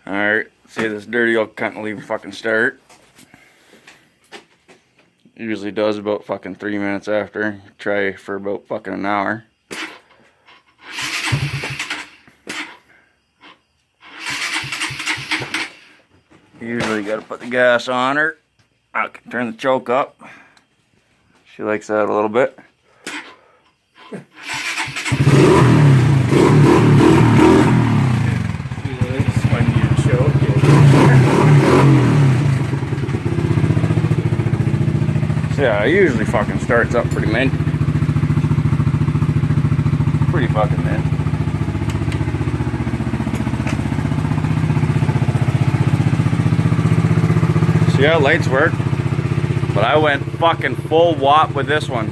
Alright, see this dirty old cunt will even fucking start. Usually does about fucking 3 minutes after. Try for about fucking an hour. Usually gotta put the gas on her. I can turn the choke up. She likes that a little bit. So yeah, it usually fucking starts up pretty mint. Pretty fucking mint. See how lights work? But I went fucking full watt with this one.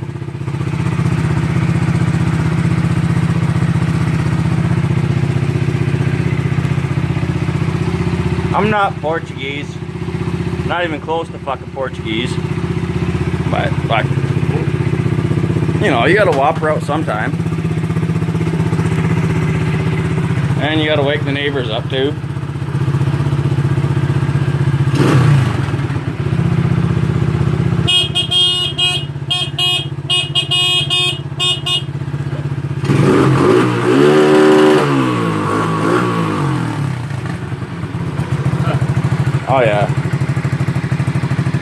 I'm not Portuguese. Not even close to fucking Portuguese. But, like, you know, you gotta whop her out sometime. And you gotta wake the neighbors up too. Oh yeah.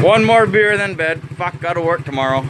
One more beer then bed. Fuck, gotta work tomorrow.